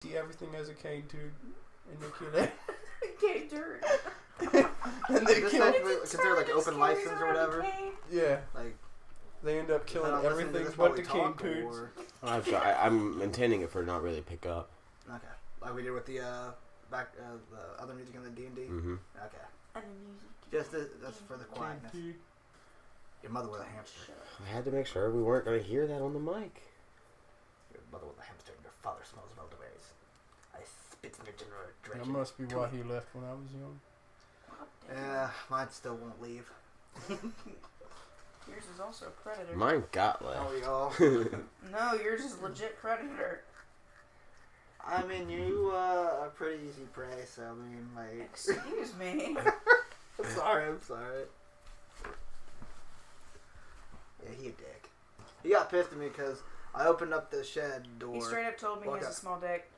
see everything as a cane dude, and they kill it. Cane turd. And they kill. Consider like open license or whatever. Yeah. Like they end up killing I don't listen to everything this but while the we cane talk, dudes. or- I'm intending it for not really pick up. Okay, like we did with the the other music in the D&D. Mm-hmm. Okay, And the music. just that's for the quietness. Your mother with a hamster. I had to make sure we weren't going to hear that on the mic. Your mother with a hamster and your father smells of elderberries. I spit in your general direction. That must be why he left when I was young. Yeah, mine still won't leave. Yours is also a predator. Mine got left. Oh, y'all. No, yours is legit predator. I mean, you are pretty easy prey, so I mean, like. Excuse me. I'm sorry. Yeah, he a dick. He got pissed at me because I opened up the shed door. He straight up told me he has a small dick.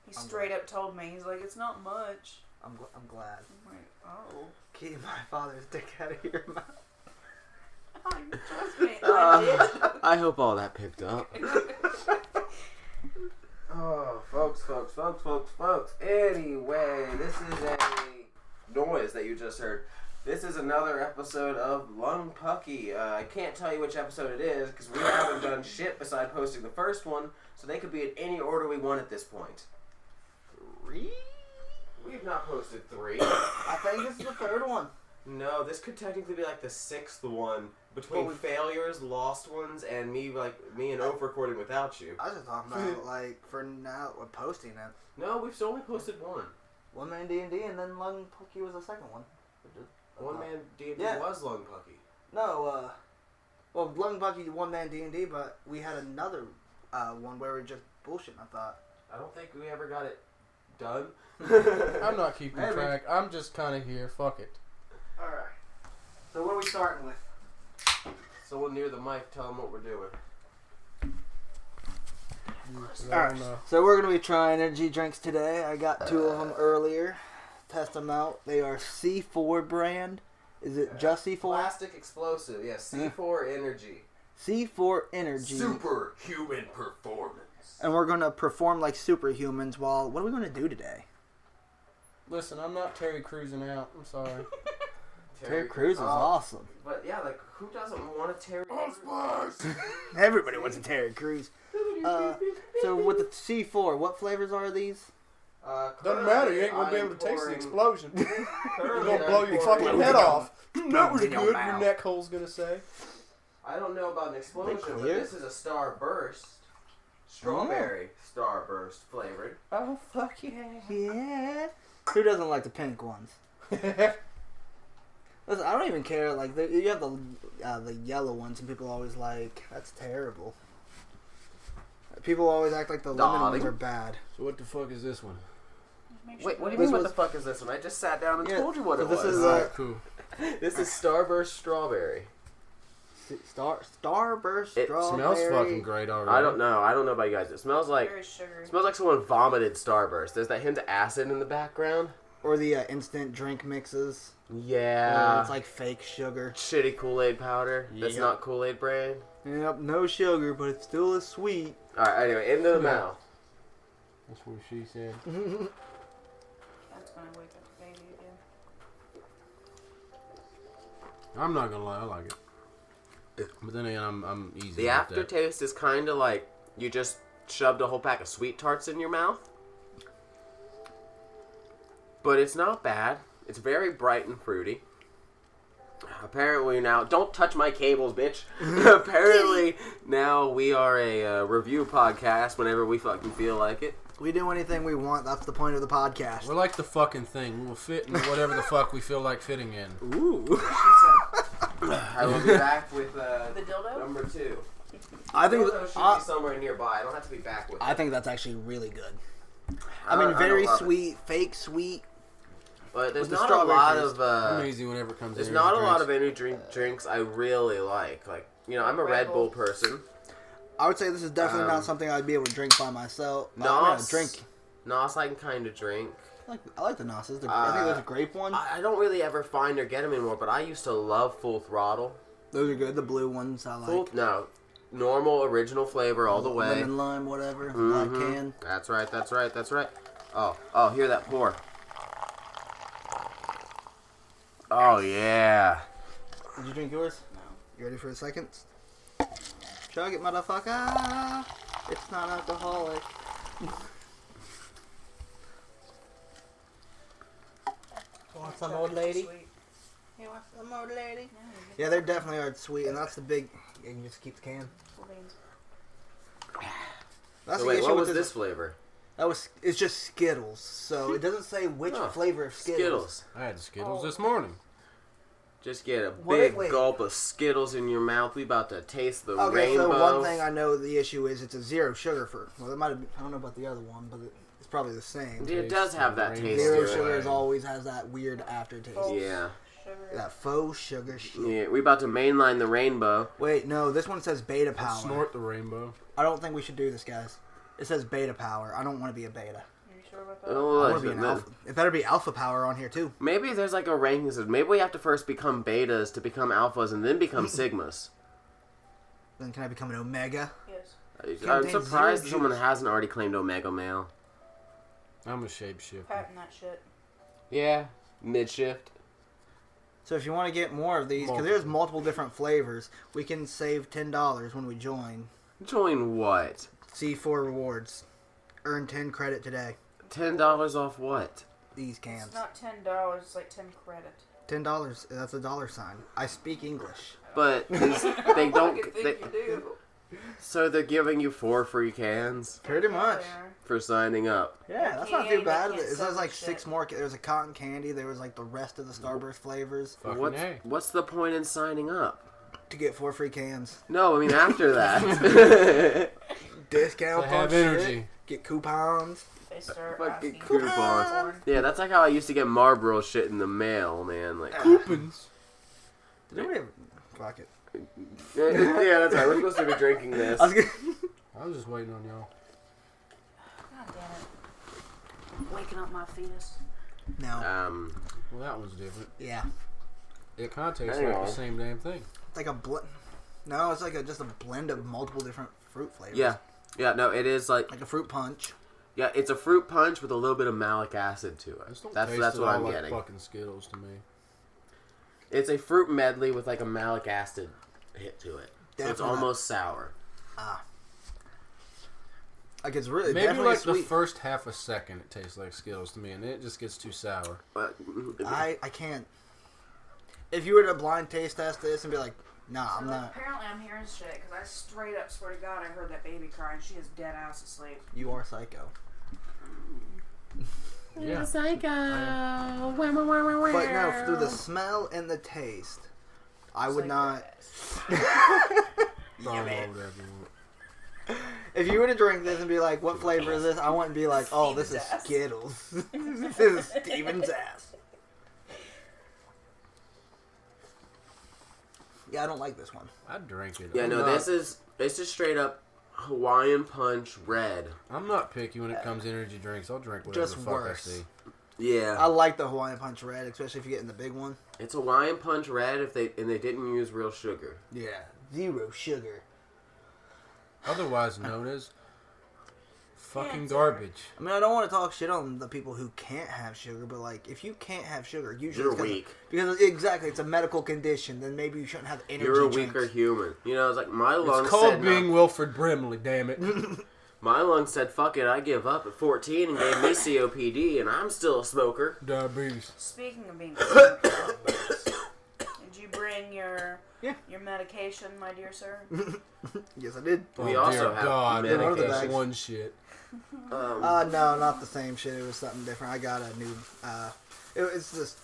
He straight up told me. He's like, it's not much. I'm glad. I'm like, oh. Keep my father's dick out of your mouth. Trust me, I did. I hope all that picked up. Oh, folks. Anyway, this is a noise that you just heard. This is another episode of Lung Pucki. I can't tell you which episode it is because we haven't done shit besides posting the first one, so they could be in any order we want at this point. 3? We've not posted 3. I think this is the 3rd one. No, this could technically be like the 6th one between failures, lost ones, and me and Oaf recording without you. I was just talking about like for now we're posting it. No, we've only posted 1. One Man D&D and then Lung Pucki was the second one. One Man D&D was Lung Pucki. No, well Lung Pucki One Man D&D, but we had another one where we were just bullshitting. I thought. I don't think we ever got it done. I'm not keeping track. I'm just kind of here. Fuck it. All right. So what are we starting with? Someone near the mic, tell them what we're doing. Alright, so we're going to be trying energy drinks today. I got 2 of them earlier. Test them out. They are C4 brand. Is it just C4? Plastic explosive, yes. C4 Energy. C4 Energy. Superhuman performance. And we're going to perform like superhumans while... What are we going to do today? Listen, I'm not Terry cruising out. I'm sorry. Terry Crews is awesome. But yeah, like, who doesn't want a Terry Crews? Everybody wants a Terry Crews. So with the C4, what flavors are these? Doesn't matter. You ain't gonna be able to taste the explosion. You're gonna blow your pouring- fucking head off. That was good. Your neck hole's gonna say. I don't know about an explosion, but clear? this is a Starburst. Strawberry Starburst flavored. Oh fuck yeah! Yeah. Who doesn't like the pink ones? Listen, I don't even care. Like you have the yellow ones, and people always like that's terrible. People always act like the lemon ones are bad. So what the fuck is this one? Wait, what do you mean what the fuck is this one? I just sat down and told you what it was. This is Alright, cool. This is Starburst Strawberry. Starburst It strawberry. smells fucking great already. I don't know about you guys. It smells like Very sugary. someone vomited Starburst. There's that hint of acid in the background. Or the instant drink mixes. Yeah. It's like fake sugar. Shitty Kool-Aid powder. That's Yep. not Kool-Aid brand. Yep, no sugar, but it still is sweet. Alright, anyway, into the mouth. That's what she said. That's gonna wake up the baby again. I'm not gonna lie, I like it. But then again, I'm easy. The with that. aftertaste is kind of like you just shoved a whole pack of sweet tarts in your mouth. But it's not bad. It's very bright and fruity. Apparently now, don't touch my cables, bitch. Apparently now we are a review podcast whenever we fucking feel like it. We do anything we want. That's the point of the podcast. We're like the fucking thing. We'll fit in whatever the fuck we feel like fitting in. Ooh. I will be back with The dildo? number 2. I think Dildo should be somewhere nearby. I don't have to be back with it. I think that's actually really good. I I mean, don't very love sweet, fake sweet. But there's with the not a strawberry lot taste. of I'm easy whenever it comes. there's to not a energy lot of drinks. energy drinks I really like. Like, you know, I'm a Red Bull person. I would say this is definitely not something I'd be able to drink by myself. Nos, Drink. Nos I can kind of drink. I like the Nosses. I think there's a grape one. I don't really ever find or get them anymore, but I used to love Full Throttle. Those are good. The blue ones I like. No. normal original flavor all the way. Lemon, lime, whatever. Mm-hmm. Black can. That's right. Oh, hear that pour. Oh, yeah. Did you drink yours? No. You ready for a second? Chug it, motherfucker. It's not alcoholic. Want some old lady? Sweet. You want some old lady? No, Yeah, they definitely are sweet, and that's the big... You can just keep the can. full beans. That's So the wait, issue what with was this flavor? It's just Skittles, so it doesn't say which Oh, flavor of Skittles. I had Skittles Oh. this morning. Just get a Wait, big wait. gulp of Skittles in your mouth. We about to taste the Okay, rainbow. so one thing I know the issue is it's a zero sugar fruit. Well, it might have. I don't know about the other one, but it's probably the same. It does have that Taste taste Zero to it. sugar is always has that weird aftertaste. False Yeah. Sugar. That faux sugar shit. Yeah, we about to mainline the rainbow. Wait, no, this one says beta I'll power. snort the rainbow. I don't think we should do this, guys. It says beta power. I don't want to be a beta. Are you sure about that? Oh, I want to be an alpha. It better be alpha power on here too. maybe there's like a ranking system. Maybe we have to first become betas to become alphas and then become sigmas. Then can I become an omega? Yes. I'm Contains surprised zero someone juice. hasn't already claimed omega male. I'm a shapeshifter. Patent that shit. Yeah, mid shift. So if you want to get more of these, because there's multiple different flavors, we can save $10 when we join. Join what? C4 rewards. Earn 10 credit today. $10 off what? These cans. It's not $10. It's like 10 credit. $10. That's a dollar sign. I speak English. But they don't. I think They, you do. so they're giving you 4 free cans Pretty much. There. for signing up. Yeah, that's not Okay, too bad. they can't It sell says like shit. 6 more. There was a cotton candy. There was like the rest of the Starburst flavors Fucking A. What's the point in signing up? to get 4 free cans. No, I mean after that. Discount To have on shit. energy. Get coupons. They start Fucking asking coupons. for Yeah, that's like how I used to get Marlboro shit in the mail, man. Like, Coupons. Did anybody ever... Fuck it. yeah, that's right. We're supposed to be drinking this. I was gonna... I was just waiting on y'all. God damn it. Waking up my fetus. No. Well, that one's different. Yeah. It kind of tastes Hang like on. the same damn thing. It's like a blend. No, it's like just a blend of multiple different fruit flavors. Yeah, no, it is like, Like a fruit punch. yeah, it's a fruit punch with a little bit of malic acid to This it. don't That's taste what at all I'm like getting. fucking Skittles to me. It's a fruit medley with like a malic acid hit to it. So it's Definitely. almost sour. Like it's really Maybe definitely like sweet. the first half a second it tastes like Skittles to me, and then it just gets too sour. But I can't. If you were to blind taste test this and be like, nah, I'm So, not. apparently I'm hearing shit because I straight up swear to God I heard that baby cry and she is dead ass asleep. You are psycho. Yeah. Psycho. But no, through the smell and the taste, I would not. Throw all over everyone. If you were to drink this and be like, what flavor is this? I wouldn't be like, oh, this is Steven's ass. Skittles. This is Steven's ass. Yeah, I don't like this one. I'd drink it. Yeah, I'm no, not, this is straight up Hawaiian Punch Red. I'm not picky when it comes to energy drinks. I'll drink whatever Just the fuck worse. I see. Yeah, I like the Hawaiian Punch Red, especially if you get in the big one. it's Hawaiian Punch Red if they didn't use real sugar. Yeah, 0 sugar. Otherwise known as fucking Cancer. garbage. I mean, I don't want to talk shit on the people who can't have sugar, but like, if you can't have sugar, usually You're it's 'cause- weak. Because exactly, it's a medical condition. Then maybe you shouldn't have energy You're a drinks. weaker human. You know, it's like my lungs It's called said being Wilfred Brimley, damn it. my lungs said fuck it, I give up at 14 and gave me COPD, and I'm still a smoker. Diabetes. Speaking of being sick, did you bring your medication, my dear sir? Yes, I did. We Oh, also dear have God, medication. that's one shit. No, not the same shit. It was something different. I got a new. It's just.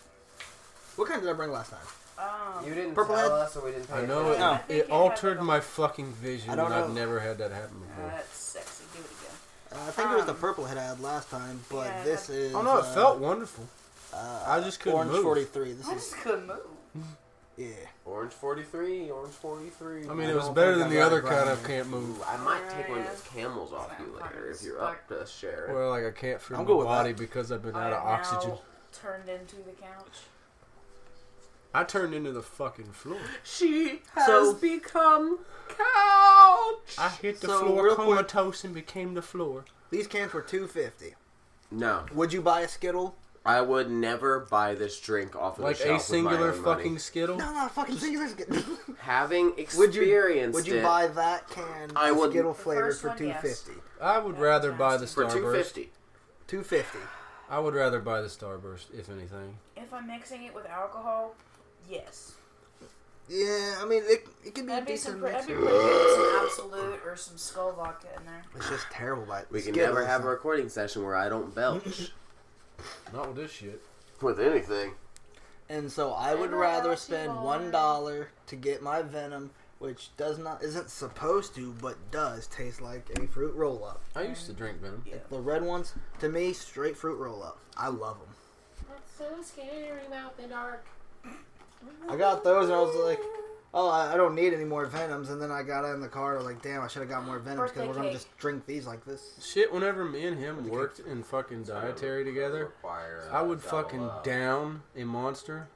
What kind did I bring last time? You didn't Purple tell head? us, or we didn't pay I know attention. No. I think it it had altered like a- my fucking vision, I and don't I've know. never had that happen before. That's sexy. Do it again. I think it was the purple head I had last time, but Yeah, this is. Oh no, it felt wonderful. I just couldn't Orange move. 43. This I is. just couldn't move. Yeah. Orange 43, Orange 43. I mean, I it was don't better think than I the got other it kind right of here. can't move. I might take one of Yeah. those camels off you later if you're up to sharing. Well, like I can't feel I'm my good with body that. because I've been I out of am oxygen. now turned into the couch. I turned into the fucking floor. She has become couch. I hit the So, floor real quick- comatose and became the floor. These cans were $2.50. No, Would you buy a Skittle? I would never buy this drink off of Like the shelf a singular with my own fucking money. Skittle? No, not fucking singular Skittle. Having Would you experienced Would you buy that can I of would- Skittle The flavored first for one, yes. $2.50? I would rather buy the for Starburst. $2.50. $2.50. I would rather buy the Starburst, if anything. If I'm mixing it with alcohol, yes. Yeah, I mean it could be a That'd be decent pretty mix. good with some Absolute or some Skull vodka in there. It's just terrible. Like We can Skittles never have a and- recording session where I don't belch Not with this shit. with anything. And so I would Never rather else spend you $1 to get my Venom, which isn't supposed to, but does taste like a fruit roll up. I used to drink Venom. Yeah. The red ones, to me, straight fruit roll up. I love them. It's so scary out the dark. I got those and I was like, oh, I don't need any more Venoms. And then I got in the car and I was like, damn, I should have got more Venoms because Birthday we're going to cake. just drink these like this. Shit, whenever me and him worked in fucking dietary together, I would fucking down a monster,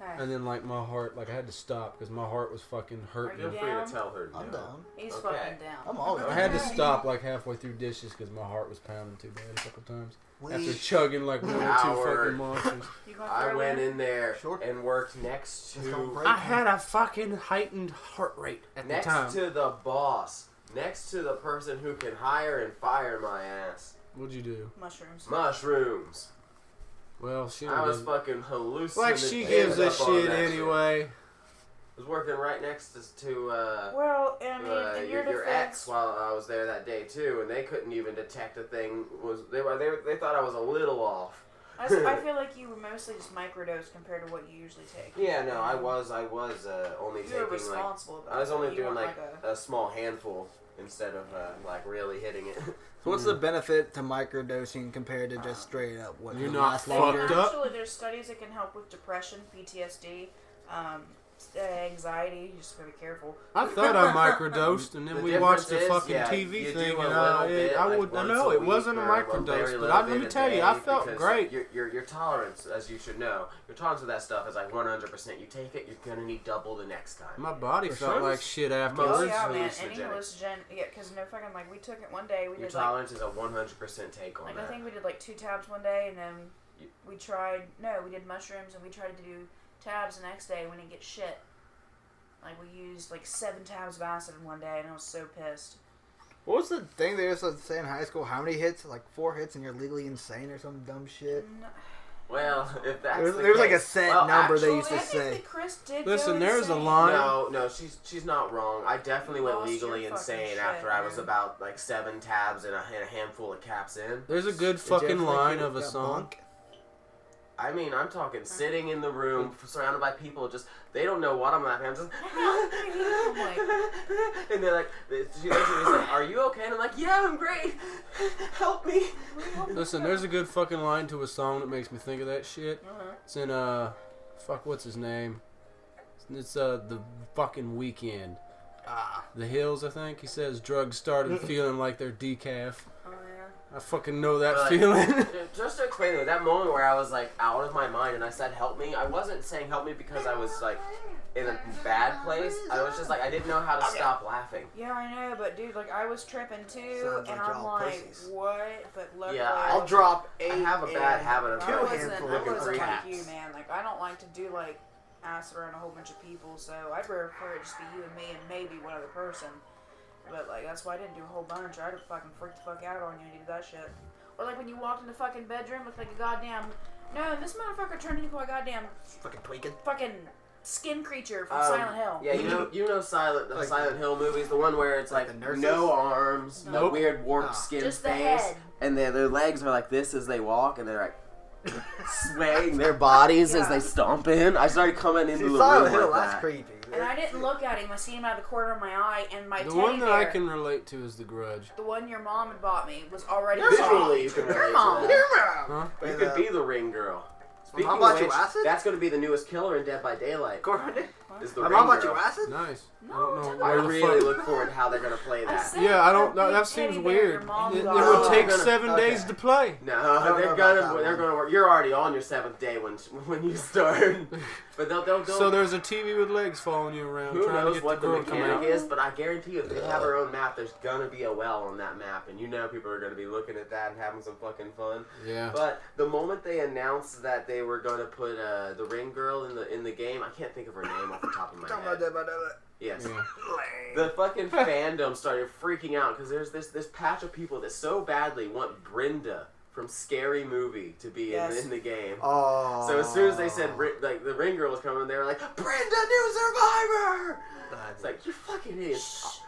Okay. and then like my heart, like I had to stop because my heart was fucking hurting. Are you Feel free down? to tell her. I'm no. down. He's Okay. fucking down. I'm always I had to stop like halfway through dishes because my heart was pounding too bad a couple times. After We, chugging like one or two Howard. fucking monsters. You gonna I throw went in? in there Sure. and worked next Just don't to break I them. had a fucking heightened heart rate at the time. next to the boss, next to the person who can hire and fire my ass. What'd you do? Mushrooms. Mushrooms. Well, she I was did. fucking hallucinating. Like she gives a shit anyway. I was working right next to Well, I mean, in your your defense, ex while I was there that day too, and they couldn't even detect a thing. They thought I was a little off. I feel like you were mostly just microdosed compared to what you usually take. Yeah, no, I was only You were taking like responsible about I was it. only You doing weren't like a small handful instead of like really hitting it. So what's the benefit to microdosing compared to just straight up? What You're the not last fucked longer? up. Actually, there's studies that can help with depression, PTSD, anxiety. You just gotta be careful. I thought I microdosed, and then The we watched the difference is, fucking yeah, TV you thing, do a and little bit, I like would. I once know a it wasn't a week or very microdose, but little let me bit a tell you, I day, felt because great. Your tolerance, as you should know, your tolerance to that stuff is like 100%. You take it, you're gonna need double the next time. My body For felt sure. like shit Oh afterwards. yeah, man. hallucinogenic. Any hallucinogen, yeah, because no fucking like we took it one day. We Your did like tolerance is a 100% take on I that. think we did like 2 tabs one day, and then we did mushrooms, and we tried to do tabs the next day. We didn't get shit. Like we used like 7 tabs of acid in one day, and I was so pissed. What was the thing they used to say in high school? How many hits? Like 4 hits and you're legally insane or some dumb shit? Well, if that's There was, the there was like a case- set well, number they actually, used to I think say. that Chris did Listen, go there's a insane. line. No, she's not wrong. I definitely went Lost legally your fucking insane shit, after I was man. about like 7 tabs and a handful of caps in. There's a good Did you ever fucking think line you of a got song. bunk? I mean, I'm talking sitting in the room, surrounded by people, just, they don't know what I'm laughing. I'm just, and they're like, she basically said, "Are you okay?" And I'm like, "Yeah, I'm great. Help me." Listen, there's a good fucking line to a song that makes me think of that shit. Uh-huh. It's in fuck, what's his name? It's the fucking Weekend. The Hills, I think. He says drugs started feeling like they're decaf. Oh yeah. I fucking know that But, feeling. just to explain it, that moment where I was like out of my mind and I said help me, I wasn't saying help me because I was like in a bad place. I was just like, I didn't know how to stop laughing. Yeah, I know, but dude, like I was tripping too, Sounds and like I'm y'all like, pussies. what? But luckily, Yeah, I'll drop 8 I have a bad habit of I two Two wasn't, handfuls I of wasn't like caps. you, man. Like I don't like to do like acid around a whole bunch of people, so I'd prefer it just be you and me and maybe one other person. But like that's why I didn't do a whole bunch. I'd have fucking freaked the fuck out on you and did that shit. Or like when you walked in the fucking bedroom with like a goddamn no, this motherfucker turned into a goddamn Fucking tweaking. fucking skin creature from Silent Hill. Yeah, you know Like- Silent Hill movies, the one where it's Like like the nurses? no arms, no Nope. weird warped Ah. skin Just the face, head. and their legs are like this as they walk, and they're like swaying their bodies as Yeah. they stomp in. I started coming into See, the Silent room Hill, like that's that. creepy. And I didn't look at him. I seen him out of the corner of my eye, and my The teddy one that bear, I can relate to is The Grudge. the one your mom had bought me, was already Visually, you can Your relate mom. to that. Huh? You could be the ring girl. Speaking Mom of bought you which, acid? that's going to be the newest killer in Dead by Daylight. Gordon? Is the My ring mom bought girl. you acid? Nice. No, I don't know. I I where the really fuck- look forward to how they're gonna play I that. said Yeah, I don't that know. That big seems teddy bear your weird. mom It got. would take gonna- 7 days okay. to play. No, don't know they're about gonna that they're one. gonna work. You're already on your 7th day when you start, but they'll So there's a TV with legs following you around who trying to knows get what the the girl to come mechanic out. is, but I guarantee you, if they have their own map, there's gonna be a well on that map, and you know people are gonna be looking at that and having some fucking fun. Yeah. But the moment they announced that they were gonna put the ring girl in the game, I can't think of her name off the top of my Talking head. about that. Yes. Yeah. The fucking fandom started freaking out because there's this patch of people that so badly want Brenda from Scary Movie to be Yes. in the game. Oh. So as soon as they said like the ring girl was coming, they were like, Brenda, new survivor! It's like, you fucking idiots.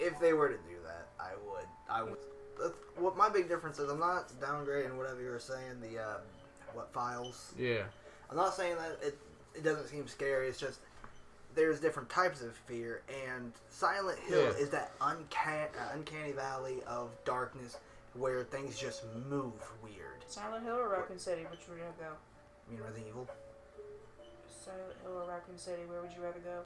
If they were to do that, I would. What my big difference is, I'm not downgrading whatever you were saying. The what files? Yeah. I'm not saying that it doesn't seem scary. It's just there's different types of fear, and Silent Hill Yeah. is that uncanny valley of darkness where things just move weird. Silent Hill or Raccoon City? Which would you go? You mean Resident Evil? Silent Hill or Raccoon City? Where would you rather go?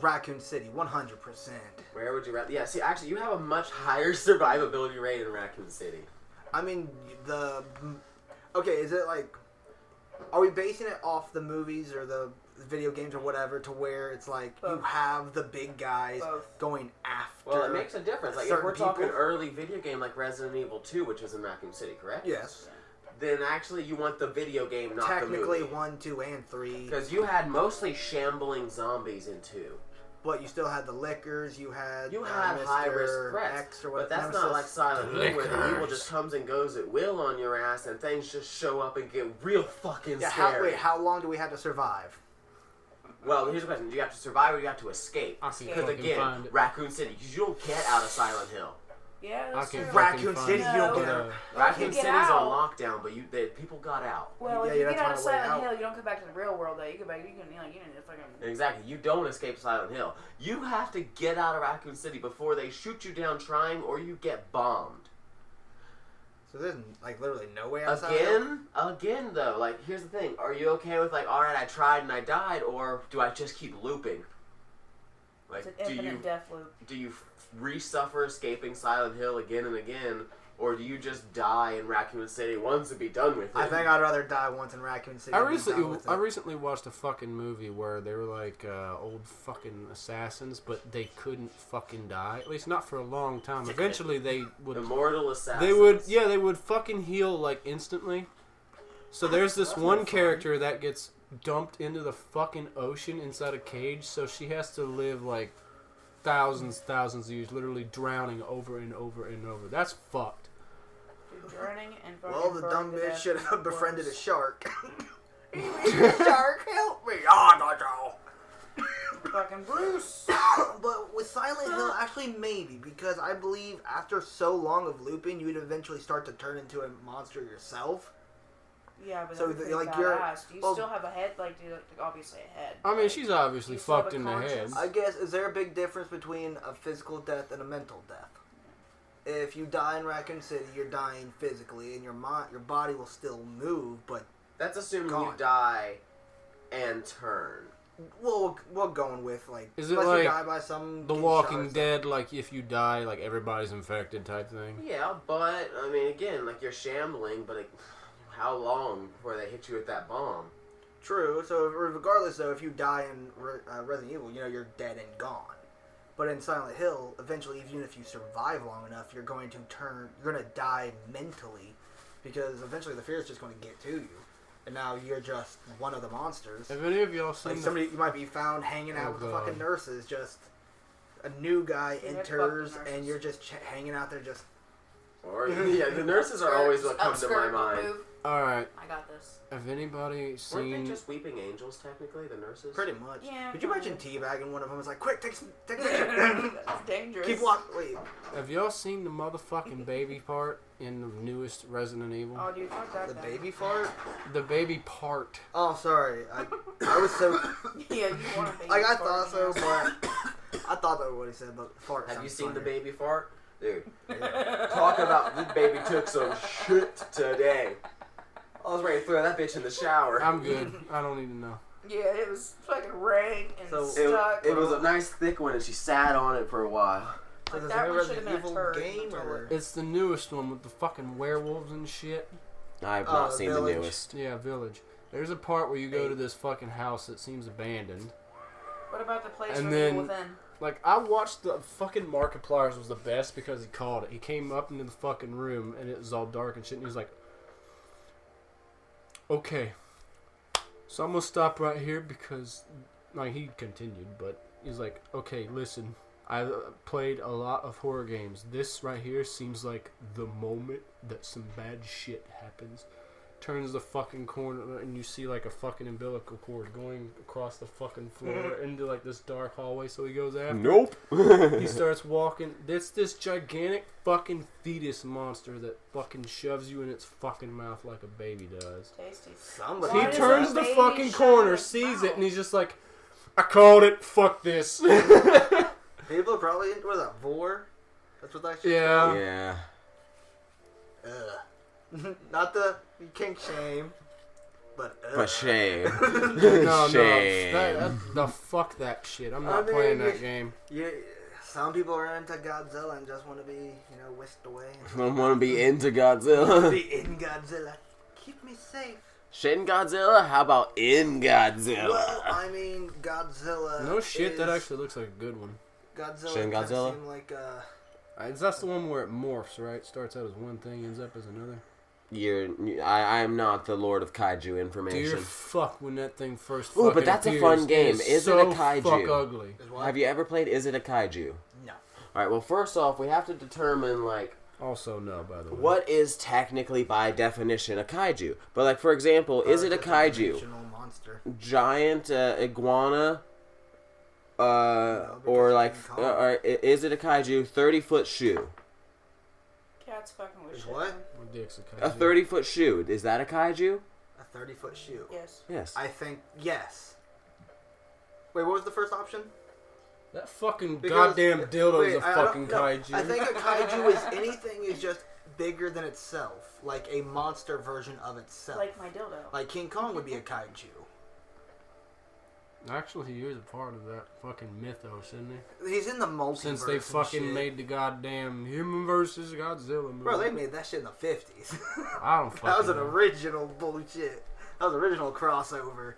Raccoon City, 100%. Where would you rather? Yeah, see, actually, you have a much higher survivability rate in Raccoon City. I mean, okay, is it like, are we basing it off the movies or the video games or whatever to where it's like you Both. have the big guys Both. going after? Well, it makes a difference. Like, if certain we're talking people. early video game like Resident Evil 2, which was in Raccoon City, correct? Yes. Then actually you want the video game, not Technically, the movie. 1, 2, and 3. Because you had mostly shambling zombies in 2. But you still had the lickers, you had Mr. high-risk threats. X or But what, that's Nemesis. not like Silent Hill, where the evil Lickers. just comes and goes at will on your ass, and things just show up and get real fucking Yeah, scary. how long do we have to survive? Well, here's the question: do you have to survive or do you have to escape? I can Because fucking again, find it. Raccoon City, because you don't get out of Silent Hill. Yeah, I that's can true. fucking Raccoon find City, it. you don't No. get Uh, out. Raccoon you get City's on out- lockdown, but people got out. Well, Yeah, if you you have get to out of find a way Silent out. Hill, you don't come back to the real world. Though you go back, you can need to fucking. Exactly. You don't escape Silent Hill. You have to get out of Raccoon City before they shoot you down trying, or you get bombed. So there's like literally no way outside. of Hill? Again, though. Like, here's the thing: are you okay with like, all right, I tried and I died, or do I just keep looping? Like, It's an infinite death loop. do you re-suffer escaping Silent Hill again and again, or do you just die in Raccoon City once and be done with it? I think I'd rather die once in Raccoon City. I than be done with it. recently watched a fucking movie where they were like old fucking assassins, but they couldn't fucking die. At least not for a long time. Eventually, they would. Immortal Assassins. They would fucking heal like instantly. So there's this That's one no fun. character that gets dumped into the fucking ocean inside a cage, so she has to live like thousands of years, literally drowning over and over and over. That's fucked. Dude, drowning and fucking Well, the dumb burning to bitch death should is have the befriended a worst. shark. Shark, help me! Oh, no, no. Fucking Bruce. But with Silent Hill, actually maybe, because I believe after so long of looping, you'd eventually start to turn into a monster yourself. Yeah, but So, so like, like you're- badass. Do you well- still have a head? Like, do you like, obviously a head? I mean, Like, she's obviously you still have fucked a in the head. conscience? I guess, is there a big difference between a physical death and a mental death? If you die in Raccoon City, you're dying physically, and your body will still move, but That's assuming you Gone. die and turn. we're going with, like, Is it unless like you die by some The getting Walking shot or Dead, like if you die, like everybody's infected type thing. Yeah, but I mean, again, like you're shambling, but like, how long before they hit you with that bomb? True. So regardless, though, if you die in Resident Evil, you know you're dead and gone. But in Silent Hill, eventually, even if you survive long enough, you're going to die mentally, because eventually the fear is just going to get to you, and now you're just one of the monsters. Have any of y'all seen Like the somebody, you might be found hanging out Oh, with the God. fucking nurses. Just a new guy Yeah, fuck the enters, nurses. and you're just hanging out there, just. Or yeah, the nurses are always what comes to my Upskirt, mind. move. Alright, I got this. have anybody Weren't seen... they just weeping angels technically, the nurses? Pretty much. Yeah, Could you imagine kinda. teabagging one of them? Was like, quick, take a picture. That's dangerous. Keep walking. Wait. Have y'all seen the motherfucking baby part in the newest Resident Evil? Oh, dude, fuck that. The thing. baby fart? The baby part. Oh, sorry. I was so. Yeah, you want a baby. Like, I fart thought in so, your ass. but. I thought that was what he said, but fart. Have you sounds seen the funnier. baby fart? Dude, talk about this baby took some shit today. I was ready to throw that bitch in the shower. I'm good. I don't need to know. Yeah, it was fucking rain and So, stuck. It was a nice thick one, and she sat on it for a while. So Like, does that it one should have Resident been a Evil turd. game or? It's the newest one with the fucking werewolves and shit. I've not seen Village. the newest. Yeah, Village. There's a part where you go to this fucking house that seems abandoned. What about the place And where then- people within? Like, I watched the fucking Markipliers was the best because he called it. He came up into the fucking room and it was all dark and shit, and he was like, okay, so I'm gonna stop right here because, like, he continued, but he's like, okay, listen, I played a lot of horror games. This right here seems like the moment that some bad shit happens. Turns the fucking corner and you see like a fucking umbilical cord going across the fucking floor into like this dark hallway. So he goes after. Nope. He starts walking. It's this gigantic fucking fetus monster that fucking shoves you in its fucking mouth like a baby does. Tasty. Somebody. Why He does turns a the baby fucking shove corner, its sees mouth? it, and he's just like, I called it. Fuck this. People are probably into what is that? Vor? That's what that shit. Yeah. Yeah. Not the kink shame, but But shame. No, Shame. no. Fuck that shit. I'm not I mean, playing that game. yeah, some people are into Godzilla and just want to be, whisked away. I don't want to be into be Godzilla. in Godzilla. Keep me safe. Shin Godzilla? How about in Godzilla? Well, I mean, Godzilla. No shit, that is- actually looks like a good one. Godzilla. Shin kinda Godzilla? seem like That's the one where it morphs, right? Starts out as one thing, ends up as another. I am not the Lord of Kaiju Dear information. fuck, when that thing first Ooh, fucking but that's a appears, fun game. it's Is it so a kaiju? fuck ugly. Is what? Have you ever played Is It a Kaiju? No. Alright, well, first off, we have to determine, like, Also, no, by the way. what is technically, by definition, a kaiju. But, like, for example, is it a kaiju? Dimensional monster. Giant iguana? No, Or, because like, King Kong. is it a kaiju 30-foot shoe? Cat's fucking with Is shit. what? My dick's a A kaiju. 30-foot shoe. Is that a kaiju? A 30-foot shoe. Yes. Yes. I think yes. Wait, what was the first option? That fucking Because- goddamn dildo wait, is a I don't- fucking no, kaiju. I think a kaiju is anything is just bigger than itself, like a monster version of itself. Like my dildo. Like King Kong would be a kaiju. Actually, he is a part of that fucking mythos, isn't he? He's in the multiverse. Since they and fucking shit. made the goddamn Human versus Godzilla movie. Bro, they made that shit in the 50s. I don't fucking That was an know. original bullshit. That was original crossover.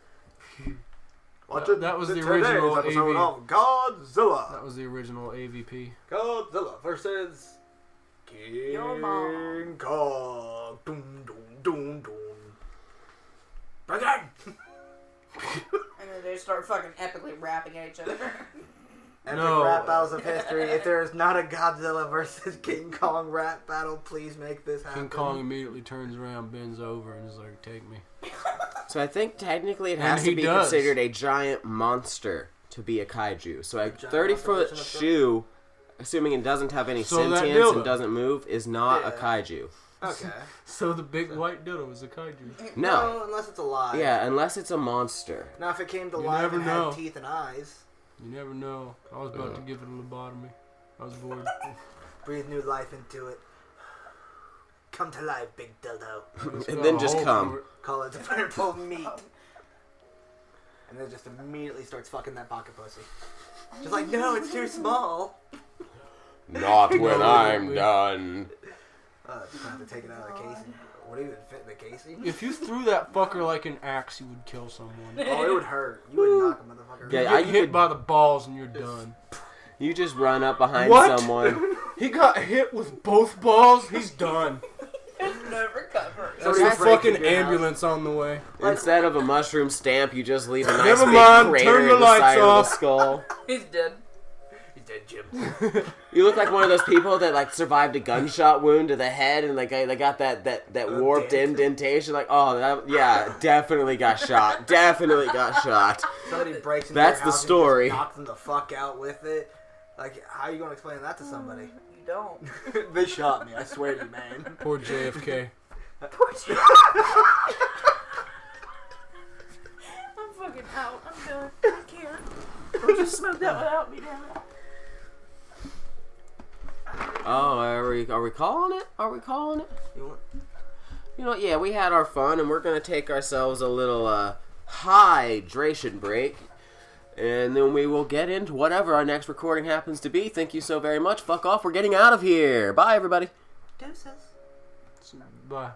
That was the today's original episode AV. of Godzilla. That was the original AVP. Godzilla versus Your mom. King Kong. Doom, doom, doom, doom. Begin! And then they start fucking epically rapping at each other. Epic No. rap battles of history. If there is not a Godzilla versus King Kong rap battle, please make this happen. King Kong immediately turns around, bends over, and is like, take me. So I think technically it And has to he be does. considered a giant monster to be a kaiju. So a giant 30-foot monster version of shoe, assuming it doesn't have any So that sentience dildo. and doesn't move, is not a Yeah. kaiju. Okay. So the big white dildo is a kaiju. No. Unless it's alive. Yeah, unless it's a monster. Now, if it came to You life never and know. had teeth and eyes, You never know. I was about to give it a lobotomy. I was bored. breathe new life into it. Come to life, big dildo. And then just come. come. Call it the purple meat. And then just immediately starts fucking that pocket pussy. Just like, no, it's too small. Not when No, I'm we- done. Just gonna have to take it out of the casing. Would it even fit in the casing? If you threw that fucker like an axe, you would kill someone. Oh, it would hurt. You would knock a motherfucker. Yeah, You I get hit could- by the balls and you're done. You just run up behind What? someone. He got hit with both balls. He's done. No recovery. So There's you're a breaking fucking your house. ambulance on the way. Instead of a mushroom stamp, you just leave a nice Never big mind, crater turn the in the lights side off. of the skull. He's dead. He's dead, Jim. You look like one of those people that like survived a gunshot wound to the head and like they got that warped dent. indentation. Like, oh, that, yeah, definitely got shot. Definitely got shot. Somebody breaks into That's your the house story. And just knocks them the fuck out with it. Like, how are you gonna explain that to somebody? You don't. They shot me. I swear to you, man. Poor JFK. I'm fucking out. I'm done. I can't. Don't just smoke that without me, damn it. Oh, are we calling it? Are we calling it? You want? You know, yeah, we had our fun, and we're gonna take ourselves a little hydration break. And then we will get into whatever our next recording happens to be. Thank you so very much. Fuck off. We're getting out of here. Bye, everybody. Deuces. Bye.